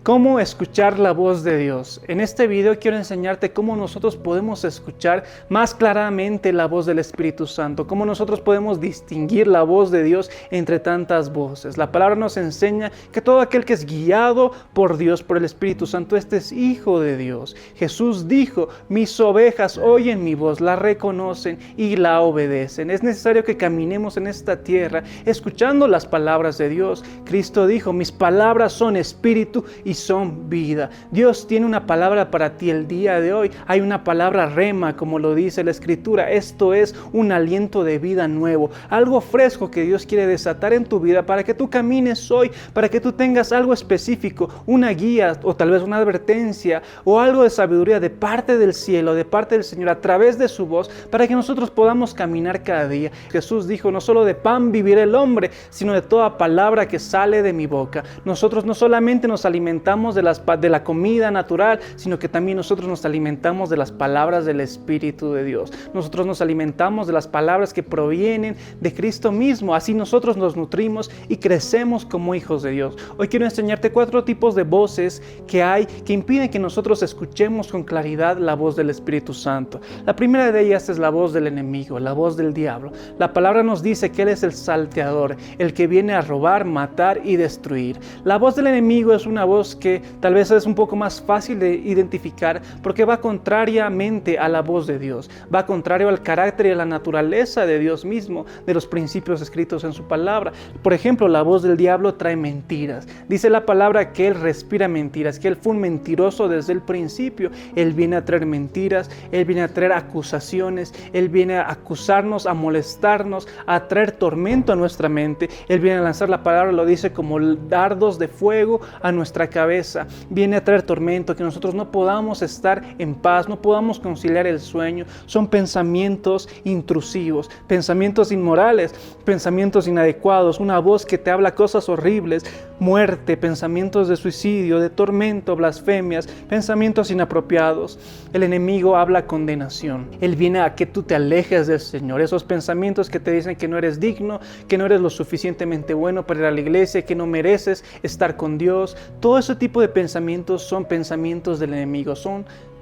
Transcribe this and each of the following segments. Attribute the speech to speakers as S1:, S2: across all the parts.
S1: ¿Cómo escuchar la voz de Dios? En este video quiero enseñarte cómo nosotros podemos escuchar más claramente la voz del Espíritu Santo, cómo nosotros podemos distinguir la voz de Dios entre tantas voces. La palabra nos enseña que todo aquel que es guiado por Dios, por el Espíritu Santo, este es hijo de Dios. Jesús dijo: mis ovejas oyen mi voz, la reconocen y la obedecen. Es necesario que caminemos en esta tierra escuchando las palabras de Dios. Cristo dijo: mis palabras son espíritu y son vida. Dios tiene una palabra para ti el día de hoy. Hay una palabra rema, como lo dice la Escritura. Esto es un aliento de vida nuevo, algo fresco que Dios quiere desatar en tu vida para que tú camines hoy, para que tú tengas algo específico, una guía o tal vez una advertencia o algo de sabiduría de parte del cielo, de parte del Señor a través de su voz, para que nosotros podamos caminar cada día. Jesús dijo: no solo de pan vivirá el hombre, sino de toda palabra que sale de mi boca. Nosotros no solamente nos alimentamos de la comida natural, sino que también nosotros nos alimentamos de las palabras del Espíritu de Dios. Nosotros nos alimentamos de las palabras que provienen de Cristo mismo. Así nosotros nos nutrimos y crecemos como hijos de Dios. Hoy quiero enseñarte 4 tipos de voces que hay que impiden que nosotros escuchemos con claridad la voz del Espíritu Santo. La primera de ellas es la voz del enemigo, la voz del diablo. La palabra nos dice que él es el salteador, el que viene a robar, matar y destruir. La voz del enemigo es una voz que tal vez es un poco más fácil de identificar porque va contrariamente a la voz de Dios, va contrario al carácter y a la naturaleza de Dios mismo, de los principios escritos en su palabra. Por ejemplo, la voz del diablo trae mentiras. Dice la palabra que él respira mentiras, que él fue un mentiroso desde el principio. Él viene a traer mentiras, él viene a traer acusaciones, él viene a acusarnos, a molestarnos, a traer tormento a nuestra mente. Él viene a lanzar, la palabra lo dice, como dardos de fuego a nuestra cabeza. Viene a traer tormento, que nosotros no podamos estar en paz, no podamos conciliar el sueño. Son pensamientos intrusivos, pensamientos inmorales, pensamientos inadecuados, una voz que te habla cosas horribles, muerte, pensamientos de suicidio, de tormento, blasfemias, pensamientos inapropiados. El enemigo habla condenación. Él viene a que tú te alejes del Señor. Esos pensamientos que te dicen que no eres digno, que no eres lo suficientemente bueno para ir a la iglesia, que no mereces estar con Dios. Todo ese tipo de pensamientos son pensamientos del enemigo.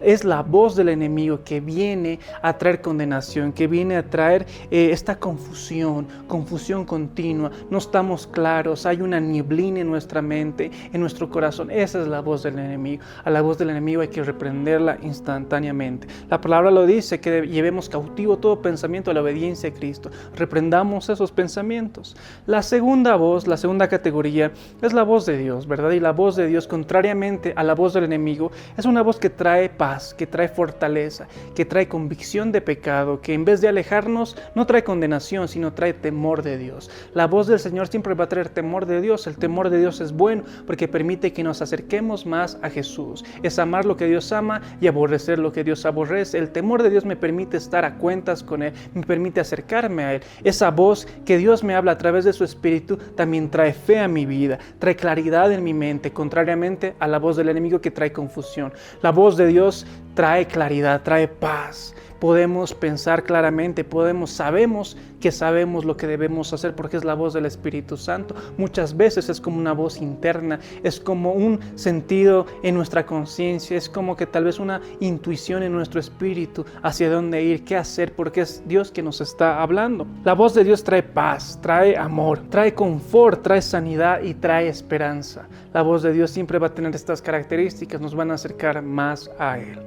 S1: Es la voz del enemigo que viene a traer condenación, que viene a traer esta confusión continua. No estamos claros, hay una nieblina en nuestra mente, en nuestro corazón. Esa es la voz del enemigo. A la voz del enemigo hay que reprenderla instantáneamente. La palabra lo dice, que llevemos cautivo todo pensamiento a la obediencia a Cristo. Reprendamos esos pensamientos. La segunda voz, la segunda categoría, es la voz de Dios, ¿verdad? Y la voz de Dios, contrariamente a la voz del enemigo, es una voz que trae paz, que trae fortaleza, que trae convicción de pecado, que en vez de alejarnos no trae condenación, sino trae temor de Dios. La voz del Señor siempre va a traer temor de Dios. El temor de Dios es bueno porque permite que nos acerquemos más a Jesús. Es amar lo que Dios ama y aborrecer lo que Dios aborrece. El temor de Dios me permite estar a cuentas con Él, me permite acercarme a Él. Esa voz que Dios me habla a través de su Espíritu también trae fe a mi vida, trae claridad en mi mente, contrariamente a la voz del enemigo que trae confusión. La voz de Dios trae claridad, trae paz. Podemos pensar claramente, sabemos que sabemos lo que debemos hacer porque es la voz del Espíritu Santo. Muchas veces es como una voz interna, es como un sentido en nuestra conciencia, es como que tal vez una intuición en nuestro espíritu hacia dónde ir, qué hacer, porque es Dios que nos está hablando. La voz de Dios trae paz, trae amor, trae confort, trae sanidad y trae esperanza. La voz de Dios siempre va a tener estas características, nos van a acercar más a Él.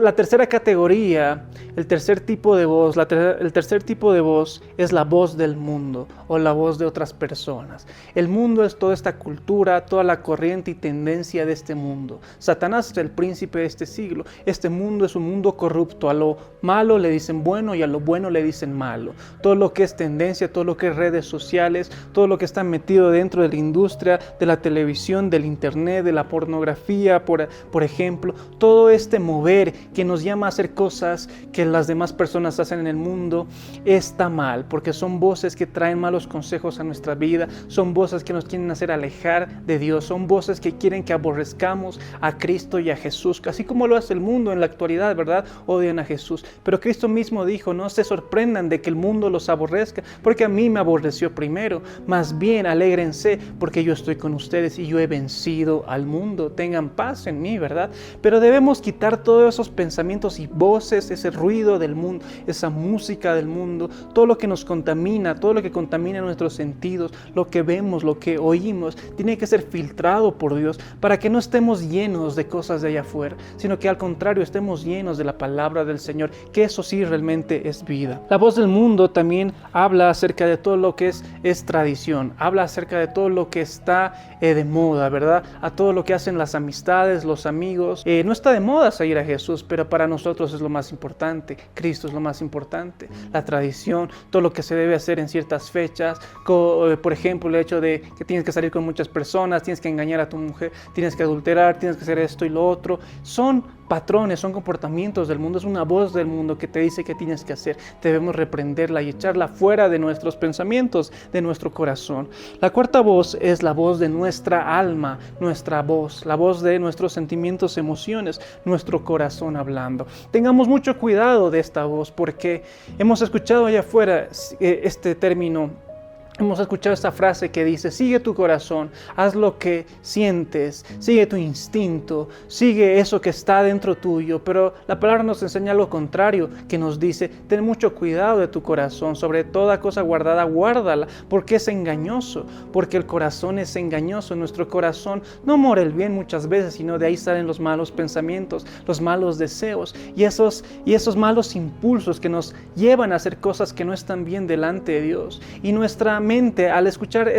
S1: La tercera categoría, el tercer tipo de voz, el tercer tipo de voz es la voz del mundo o la voz de otras personas. El mundo es toda esta cultura, toda la corriente y tendencia de este mundo. Satanás es el príncipe de este siglo. Este mundo es un mundo corrupto. A lo malo le dicen bueno y a lo bueno le dicen malo. Todo lo que es tendencia, todo lo que es redes sociales, todo lo que está metido dentro de la industria, de la televisión, del internet, de la pornografía, por ejemplo, todo este mundo mover, que nos llama a hacer cosas que las demás personas hacen en el mundo, está mal, porque son voces que traen malos consejos a nuestra vida, son voces que nos quieren hacer alejar de Dios, son voces que quieren que aborrezcamos a Cristo y a Jesús, así como lo hace el mundo en la actualidad, ¿verdad? Odian a Jesús, pero Cristo mismo dijo, no se sorprendan de que el mundo los aborrezca, porque a mí me aborreció primero, más bien alégrense, porque yo estoy con ustedes y yo he vencido al mundo, tengan paz en mí, ¿verdad? Pero debemos quitar todos esos pensamientos y voces, ese ruido del mundo, esa música del mundo, todo lo que nos contamina, todo lo que contamina nuestros sentidos, lo que vemos, lo que oímos, tiene que ser filtrado por Dios para que no estemos llenos de cosas de allá afuera, sino que al contrario estemos llenos de la palabra del Señor, que eso sí realmente es vida. La voz del mundo también habla acerca de todo lo que es tradición, habla acerca de todo lo que está de moda, ¿verdad? A todo lo que hacen las amistades, los amigos. No está de moda seguir a Jesús, pero para nosotros es lo más importante. Cristo es lo más importante. La tradición, todo lo que se debe hacer en ciertas fechas, por ejemplo, el hecho de que tienes que salir con muchas personas, tienes que engañar a tu mujer, tienes que adulterar, tienes que hacer esto y lo otro. Son patrones, son comportamientos del mundo, es una voz del mundo que te dice qué tienes que hacer. Debemos reprenderla y echarla fuera de nuestros pensamientos, de nuestro corazón. La cuarta voz es la voz de nuestra alma, nuestra voz, la voz de nuestros sentimientos, emociones, nuestro corazón hablando. Tengamos mucho cuidado de esta voz, porque hemos escuchado allá afuera este término. Hemos escuchado esta frase que dice, sigue tu corazón, haz lo que sientes, sigue tu instinto, sigue eso que está dentro tuyo, pero la palabra nos enseña algo contrario, que nos dice, ten mucho cuidado de tu corazón, sobre toda cosa guardada, guárdala, porque es engañoso, porque el corazón es engañoso, nuestro corazón no mora el bien muchas veces, sino de ahí salen los malos pensamientos, los malos deseos y esos malos impulsos que nos llevan a hacer cosas que no están bien delante de Dios, y nuestra mente, al escuchar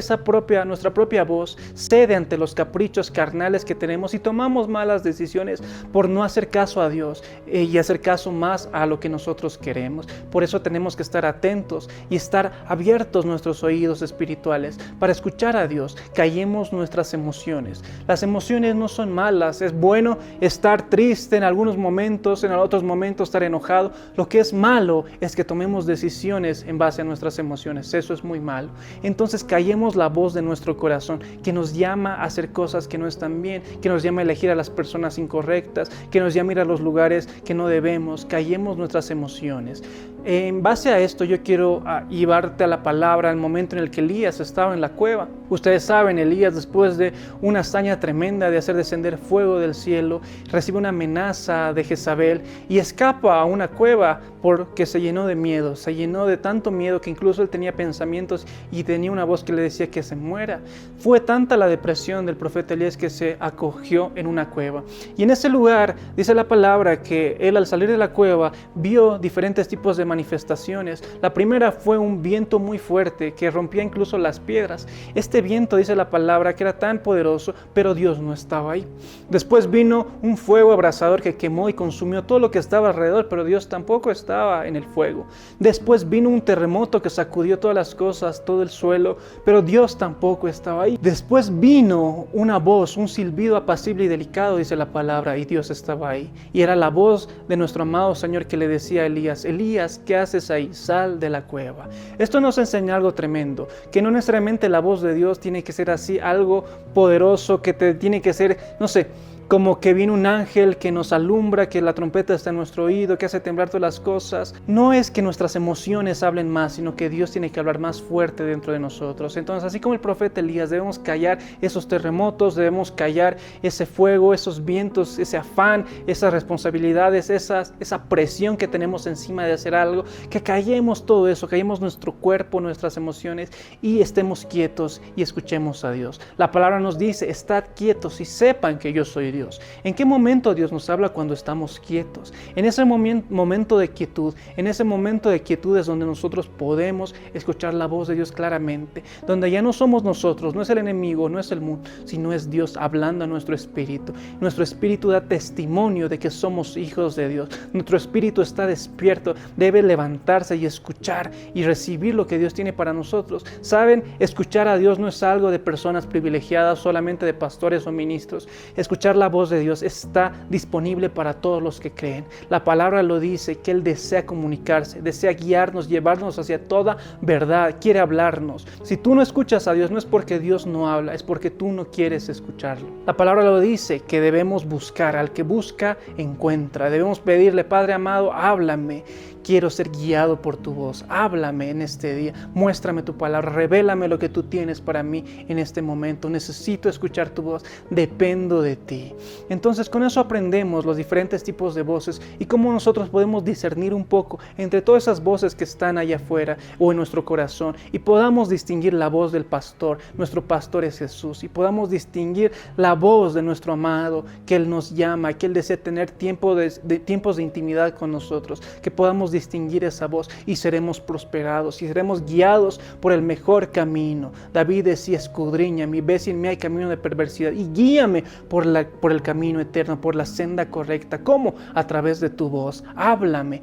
S1: nuestra propia voz, cede ante los caprichos carnales que tenemos y tomamos malas decisiones por no hacer caso a Dios y hacer caso más a lo que nosotros queremos. Por eso tenemos que estar atentos y estar abiertos nuestros oídos espirituales para escuchar a Dios. Callemos nuestras emociones. Las emociones no son malas. Es bueno estar triste en algunos momentos, en otros momentos estar enojado. Lo que es malo es que tomemos decisiones en base a nuestras emociones. Eso es muy malo. Entonces callemos la voz de nuestro corazón que nos llama a hacer cosas que no están bien, que nos llama a elegir a las personas incorrectas, que nos llama a ir a los lugares que no debemos. Callemos nuestras emociones. En base a esto yo quiero llevarte a la palabra al momento en el que Elías estaba en la cueva. Ustedes saben, Elías, después de una hazaña tremenda de hacer descender fuego del cielo, recibe una amenaza de Jezabel y escapa a una cueva porque se llenó de miedo, se llenó de tanto miedo que incluso él tenía pensamientos y tenía una voz que le decía que se muera. Fue tanta la depresión del profeta Elías que se acogió en una cueva. Y en ese lugar dice la palabra que él, al salir de la cueva, vio diferentes tipos de manifestaciones. La primera fue un viento muy fuerte que rompía incluso las piedras. Este viento, dice la palabra, que era tan poderoso, pero Dios no estaba ahí. Después vino un fuego abrasador que quemó y consumió todo lo que estaba alrededor, pero Dios tampoco estaba en el fuego. Después vino un terremoto que sacudió todas las cosas, todo el suelo, pero Dios tampoco estaba ahí. Después vino una voz, un silbido apacible y delicado, dice la palabra, y Dios estaba ahí. Y era la voz de nuestro amado Señor que le decía a Elías, Elías, ¿qué haces ahí? Sal de la cueva. Esto nos enseña algo tremendo, que no necesariamente la voz de Dios tiene que ser así, algo poderoso, que te tiene que ser, no sé, como que viene un ángel que nos alumbra, que la trompeta está en nuestro oído, que hace temblar todas las cosas. No es que nuestras emociones hablen más, sino que Dios tiene que hablar más fuerte dentro de nosotros. Entonces, así como el profeta Elías, debemos callar esos terremotos, debemos callar ese fuego, esos vientos, ese afán, esas responsabilidades, esa presión que tenemos encima de hacer algo, que callemos todo eso, callemos nuestro cuerpo, nuestras emociones y estemos quietos y escuchemos a Dios. La palabra nos dice, estad quietos y sepan que yo soy Dios. ¿En qué momento Dios nos habla? Cuando estamos quietos. En ese momento de quietud, es donde nosotros podemos escuchar la voz de Dios claramente, donde ya no somos nosotros, no es el enemigo, no es el mundo, sino es Dios hablando a nuestro espíritu. Nuestro espíritu da testimonio de que somos hijos de Dios. Nuestro espíritu está despierto, debe levantarse y escuchar y recibir lo que Dios tiene para nosotros. ¿Saben? Escuchar a Dios no es algo de personas privilegiadas, solamente de pastores o ministros. Escuchar la voz de Dios está disponible para todos los que creen. La palabra lo dice, que Él desea comunicarse, desea guiarnos, llevarnos hacia toda verdad, quiere hablarnos. Si tú no escuchas a Dios, no es porque Dios no habla, es porque tú no quieres escucharlo. La palabra lo dice, que debemos buscar, al que busca, encuentra. Debemos pedirle, Padre amado, háblame. Quiero ser guiado por tu voz. Háblame en este día. Muéstrame tu palabra. Revélame lo que tú tienes para mí en este momento. Necesito escuchar tu voz. Dependo de ti. Entonces, con eso aprendemos los diferentes tipos de voces y cómo nosotros podemos discernir un poco entre todas esas voces que están allá afuera o en nuestro corazón y podamos distinguir la voz del pastor. Nuestro pastor es Jesús, y podamos distinguir la voz de nuestro amado, que Él nos llama, que Él desea tener tiempos de intimidad con nosotros, que podamos distinguir esa voz y seremos prosperados y seremos guiados por el mejor camino. David decía, escudriñame, ve si en mí hay camino de perversidad y guíame por el camino eterno, por la senda correcta. ¿Cómo? A través de tu voz. Háblame,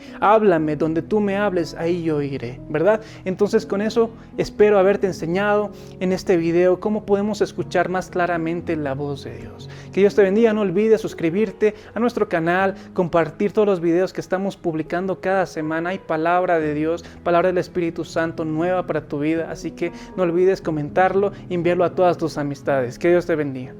S1: donde tú me hables, ahí yo iré, ¿verdad? Entonces, con eso espero haberte enseñado en este video cómo podemos escuchar más claramente la voz de Dios. Que Dios te bendiga. No olvides suscribirte a nuestro canal, compartir todos los videos que estamos publicando cada semana. Hay palabra de Dios, palabra del Espíritu Santo nueva para tu vida, así que no olvides comentarlo y enviarlo a todas tus amistades. Que Dios te bendiga.